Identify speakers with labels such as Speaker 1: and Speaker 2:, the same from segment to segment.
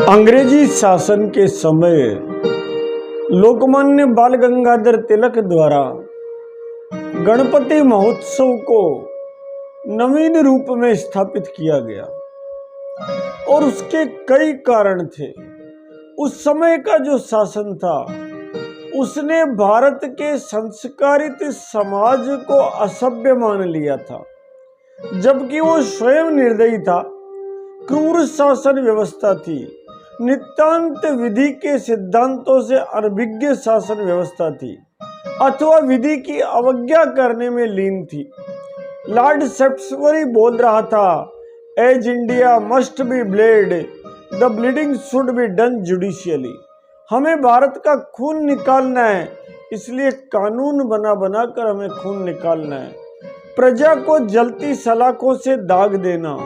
Speaker 1: अंग्रेजी शासन के समय लोकमान्य बाल गंगाधर तिलक द्वारा गणपति महोत्सव को नवीन रूप में स्थापित किया गया और उसके कई कारण थे। उस समय का जो शासन था उसने भारत के संस्कारित समाज को असभ्य मान लिया था, जबकि वो स्वयं निर्दयी था। क्रूर शासन व्यवस्था थी, नितांत विधि के सिद्धांतों से अनभिज्ञ शासन व्यवस्था थी अथवा विधि की अवज्ञा करने में लीन थी। लॉर्ड सेफ्सबरी बोल रहा था, as India must be bled, the bleeding should be done judicially. हमें भारत का खून निकालना है, इसलिए कानून बना बना कर हमें खून निकालना है। प्रजा को जलती सलाखों से दाग देना,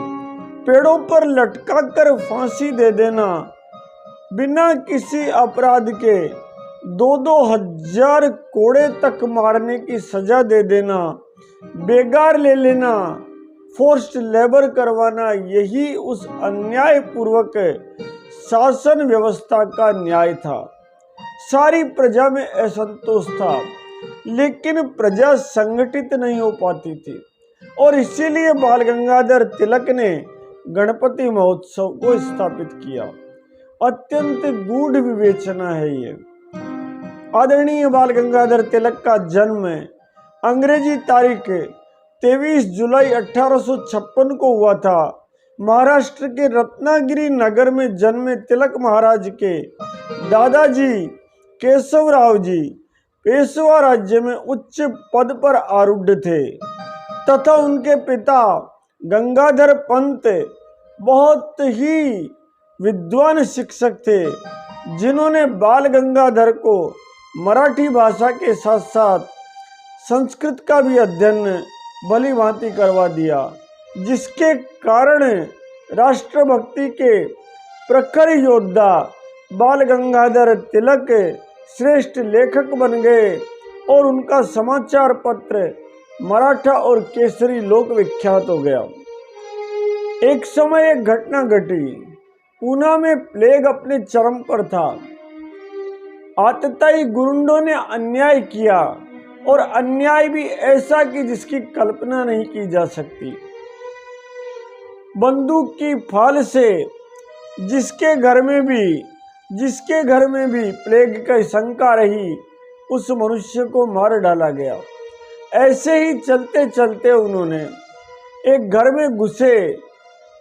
Speaker 1: पेड़ों पर लटका कर फांसी दे देना, बिना किसी अपराध के 2-2 हजार कोड़े तक मारने की सजा दे देना, बेगार ले लेना, फोर्स्ड लेबर करवाना, यही उस अन्यायपूर्वक शासन व्यवस्था का न्याय था। सारी प्रजा में असंतोष था, लेकिन प्रजा संगठित नहीं हो पाती थी और इसीलिए बाल गंगाधर तिलक ने गणपति महोत्सव को स्थापित किया। अत्यंत गूढ़ विवेचना है ये। आदरणीय बाल गंगाधर तिलक का जन्म अंग्रेजी तारीख 23 जुलाई 1856 को हुआ था। महाराष्ट्र के रत्नागिरी नगर में जन्मे तिलक महाराज के दादाजी केशवराव जी पेशवा राज्य में उच्च पद पर आरूढ़ थे तथा उनके पिता गंगाधर पंत बहुत ही विद्वान शिक्षक थे, जिन्होंने बाल गंगाधर को मराठी भाषा के साथ साथ संस्कृत का भी अध्ययन भली भांति करवा दिया, जिसके कारण राष्ट्रभक्ति के प्रखर योद्धा बाल गंगाधर तिलक श्रेष्ठ लेखक बन गए और उनका समाचार पत्र मराठा और केसरी लोक विख्यात हो गया। एक समय एक घटना घटी। पूना में प्लेग अपने चरम पर था। आतताई गुंडों ने अन्याय किया और अन्याय भी ऐसा कि जिसकी कल्पना नहीं की जा सकती। बंदूक की फाल से जिसके घर में भी प्लेग की शंका रही, उस मनुष्य को मार डाला गया। ऐसे ही चलते चलते उन्होंने एक घर में घुसे,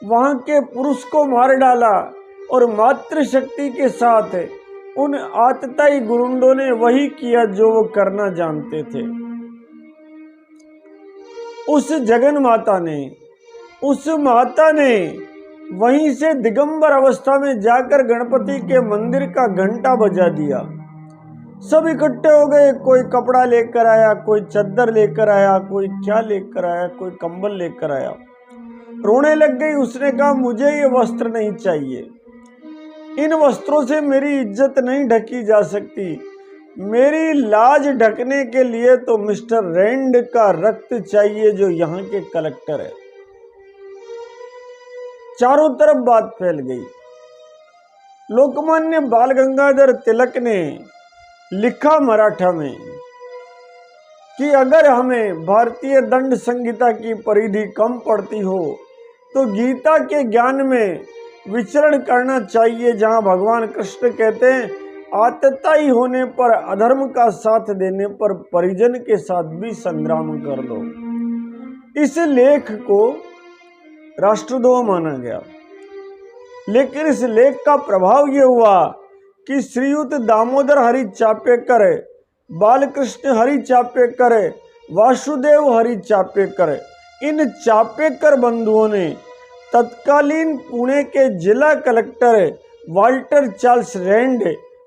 Speaker 1: वहां के पुरुष को मार डाला और मातृशक्ति के साथ उन आतताई गुंडों ने वही किया जो वो करना जानते थे। उस जगन माता ने वहीं से दिगंबर अवस्था में जाकर गणपति के मंदिर का घंटा बजा दिया। सब इकट्ठे हो गए। कोई कपड़ा लेकर आया, कोई चद्दर लेकर आया, कोई क्या लेकर आया, कोई कंबल लेकर आया। रोने लग गई। उसने कहा, मुझे ये वस्त्र नहीं चाहिए, इन वस्त्रों से मेरी इज्जत नहीं ढकी जा सकती। मेरी लाज ढकने के लिए तो मिस्टर रैंड का रक्त चाहिए, जो यहाँ के कलेक्टर है। चारों तरफ बात फैल गई। लोकमान्य बाल गंगाधर तिलक ने लिखा मराठा में कि अगर हमें भारतीय दंड संहिता की परिधि कम पड़ती हो तो गीता के ज्ञान में विचरण करना चाहिए, जहां भगवान कृष्ण कहते हैं, आतताई होने पर, अधर्म का साथ देने पर परिजन के साथ भी संग्राम कर लो। इस लेख को राष्ट्रद्रोह माना गया, लेकिन इस लेख का प्रभाव यह हुआ कि श्रीयुत दामोदर हरि चापेकर, बालकृष्ण हरि चापेकर, वासुदेव हरि चापेकर, इन चापेकर बंधुओं ने तत्कालीन पुणे के जिला कलेक्टर वाल्टर चार्ल्स रैंड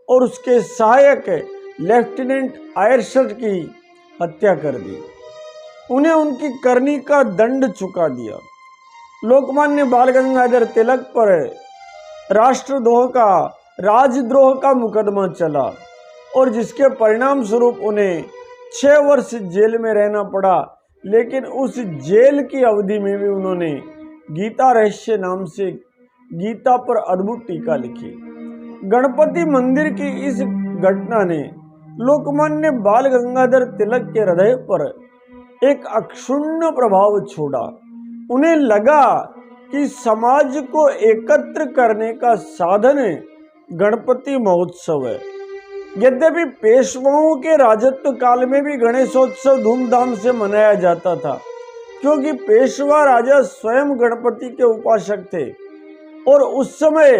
Speaker 1: और उसके सहायक लेफ्टिनेंट आयरशर की हत्या कर दी। उन्हें उनकी करनी का दंड चुका दिया। लोकमान्य बाल गंगाधर तिलक पर राजद्रोह का मुकदमा चला और जिसके परिणाम स्वरूप उन्हें 6 वर्ष जेल में रहना पड़ा। लेकिन उस जेल की अवधि में भी उन्होंने गीता रहस्य नाम से गीता पर अद्भुत टीका लिखी। गणपति मंदिर की इस घटना ने लोकमान्य बाल गंगाधर तिलक के हृदय पर एक अक्षुण्ण प्रभाव छोड़ा। उन्हें लगा कि समाज को एकत्र करने का साधन गणपति महोत्सव है। यद्यपि पेशवाओं के राजत्व काल में भी गणेशोत्सव धूमधाम से मनाया जाता था, क्योंकि पेशवा राजा स्वयं गणपति के उपासक थे और उस समय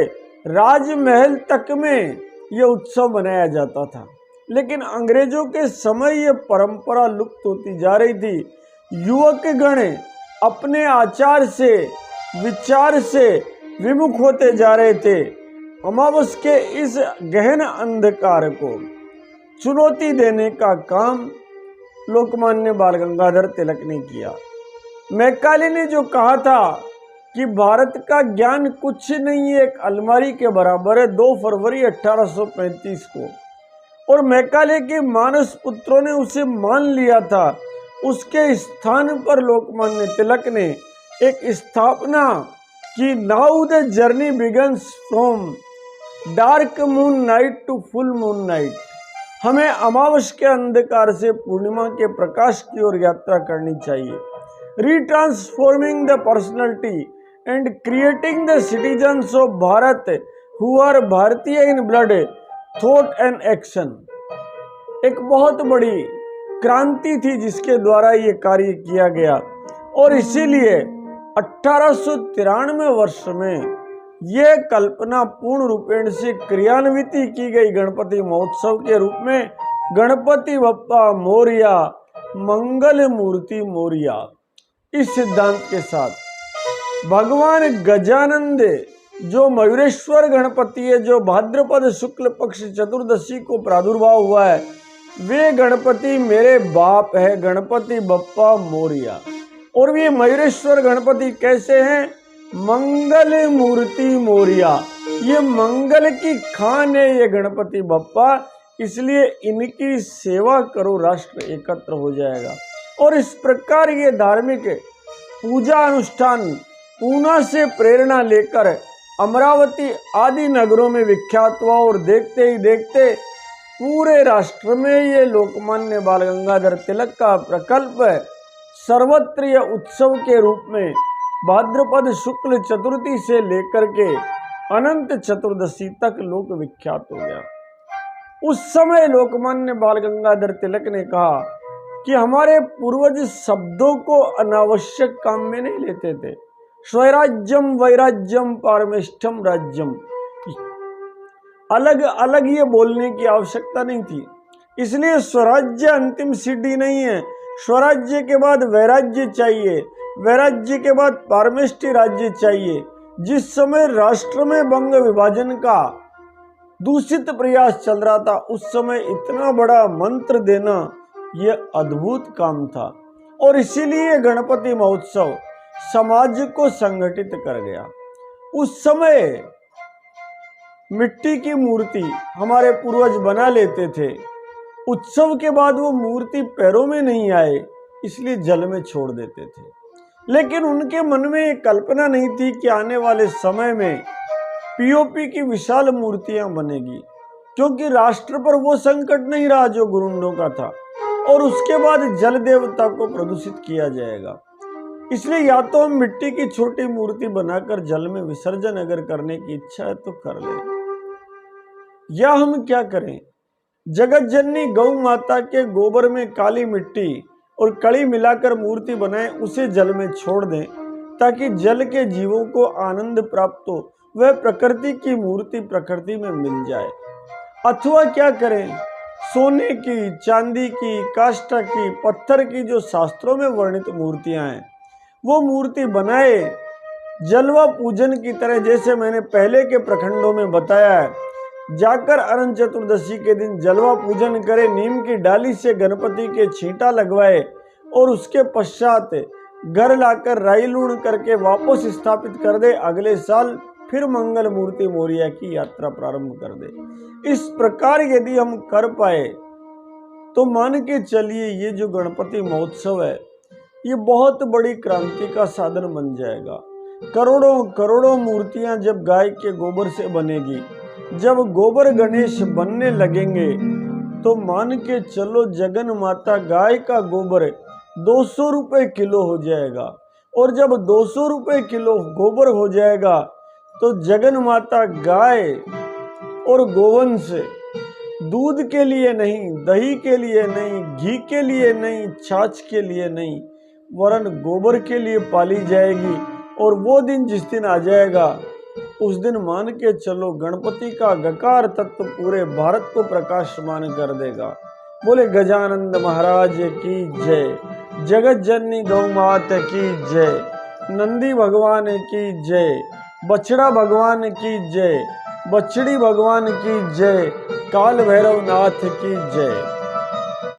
Speaker 1: राजमहल तक में यह उत्सव मनाया जाता था। लेकिन अंग्रेजों के समय यह परंपरा लुप्त होती जा रही थी। युवक गण अपने आचार से, विचार से विमुख होते जा रहे थे। अमावस के इस गहन अंधकार को चुनौती देने का काम लोकमान्य बाल गंगाधर तिलक ने किया। मैकाले ने जो कहा था कि भारत का ज्ञान कुछ नहीं है, एक अलमारी के बराबर है, 2 फरवरी 1835 को, और मैकाले के मानस पुत्रों ने उसे मान लिया था। उसके स्थान पर लोकमान्य तिलक ने एक स्थापना कि now the journey begins from dark moon night to full moon night. हमें अमावस के अंधकार से पूर्णिमा के प्रकाश की ओर यात्रा करनी चाहिए। Retransforming the personality and creating the citizens of Bharat who are Bharatiya in blood, thought and action. एक बहुत बड़ी क्रांति थी जिसके द्वारा ये कार्य किया गया, और इसीलिए 1893 वर्ष में यह कल्पना पूर्ण रूपेण से क्रियान्वित की गई गणपति महोत्सव के रूप में। गणपति बप्पा मोरिया, मंगल मूर्ति मोरिया, इस सिद्धांत के साथ भगवान गजानंद जो मयूरेश्वर गणपति है, जो भाद्रपद शुक्ल पक्ष चतुर्दशी को प्रादुर्भाव हुआ है, वे गणपति मेरे बाप है, गणपति बप्पा मोरिया। और ये मयूरेश्वर गणपति कैसे हैं? मंगल मूर्ति मोरिया। ये मंगल की खान है ये गणपति बप्पा, इसलिए इनकी सेवा करो, राष्ट्र एकत्र हो जाएगा। और इस प्रकार ये धार्मिक पूजा अनुष्ठान पूना से प्रेरणा लेकर अमरावती आदि नगरों में विख्यात हुआ, और देखते ही देखते पूरे राष्ट्र में ये लोकमान्य बाल गंगाधर तिलक का प्रकल्प सर्वत्र यह उत्सव के रूप में भाद्रपद शुक्ल चतुर्थी से लेकर के अनंत चतुर्दशी तक लोक विख्यात हो गया। उस समय लोकमान्य बाल गंगाधर तिलक ने कहा कि हमारे पूर्वज शब्दों को अनावश्यक काम में नहीं लेते थे। स्वराज्यम वैराज्यम पारमेष्ठम राज्यम, अलग अलग ये बोलने की आवश्यकता नहीं थी। इसलिए स्वराज्य अंतिम सिद्धि नहीं है। स्वराज्य के बाद वैराज्य चाहिए, वैराज्य के बाद पारमेष्ठी राज्य चाहिए। जिस समय राष्ट्र में बंग विभाजन का दूषित प्रयास चल रहा था, उस समय इतना बड़ा मंत्र देना यह अद्भुत काम था, और इसीलिए गणपति महोत्सव समाज को संगठित कर गया। उस समय मिट्टी की मूर्ति हमारे पूर्वज बना लेते थे, उत्सव के बाद वो मूर्ति पैरों में नहीं आए इसलिए जल में छोड़ देते थे। लेकिन उनके मन में एक कल्पना नहीं थी कि आने वाले समय में पीओपी की विशाल मूर्तियां बनेगी, क्योंकि राष्ट्र पर वो संकट नहीं रहा जो गुरुंडों का था, और उसके बाद जल देवता को प्रदूषित किया जाएगा। इसलिए या तो हम मिट्टी की छोटी मूर्ति बनाकर जल में विसर्जन अगर करने की इच्छा है तो कर लें, या हम क्या करें, जगत जननी गौ माता के गोबर में काली मिट्टी और कड़ी मिलाकर मूर्ति बनाएं, उसे जल में छोड़ दें ताकि जल के जीवों को आनंद प्राप्त हो, वह प्रकृति की मूर्ति प्रकृति में मिल जाए। अथवा क्या करें, सोने की, चांदी की, काष्ठा की, पत्थर की जो शास्त्रों में वर्णित मूर्तियां हैं वो मूर्ति बनाए जलवा पूजन की तरह, जैसे मैंने पहले के प्रखंडों में बताया है। जाकर अनंत चतुर्दशी के दिन जलवा पूजन करे, नीम की डाली से गणपति के छींटा लगवाए और उसके पश्चात घर लाकर राई लूण करके वापस स्थापित कर दे। अगले साल फिर मंगल मूर्ति मोरिया की यात्रा प्रारंभ कर दे। इस प्रकार यदि हम कर पाए तो मान के चलिए ये जो गणपति महोत्सव है ये बहुत बड़ी क्रांति का साधन बन जाएगा। करोड़ों करोड़ों मूर्तियां जब गाय के गोबर से बनेगी, जब गोबर गणेश बनने लगेंगे, तो मान के चलो जगन माता गाय का गोबर 200 रुपए किलो हो जाएगा। और जब 200 रुपए किलो गोबर हो जाएगा, तो जगन माता गाय और गोवंश दूध के लिए नहीं, दही के लिए नहीं, घी के लिए नहीं, छाछ के लिए नहीं, वरन गोबर के लिए पाली जाएगी। और वो दिन जिस दिन आ जाएगा, उस दिन मान के चलो गणपति का गकार तत्व पूरे भारत को प्रकाशमान कर देगा। बोले गजानंद महाराज की जय, जगत जननी गौ मात की जय, नंदी भगवान की जय, बछड़ा भगवान की जय, बछड़ी भगवान की जय, काल भैरव नाथ की जय।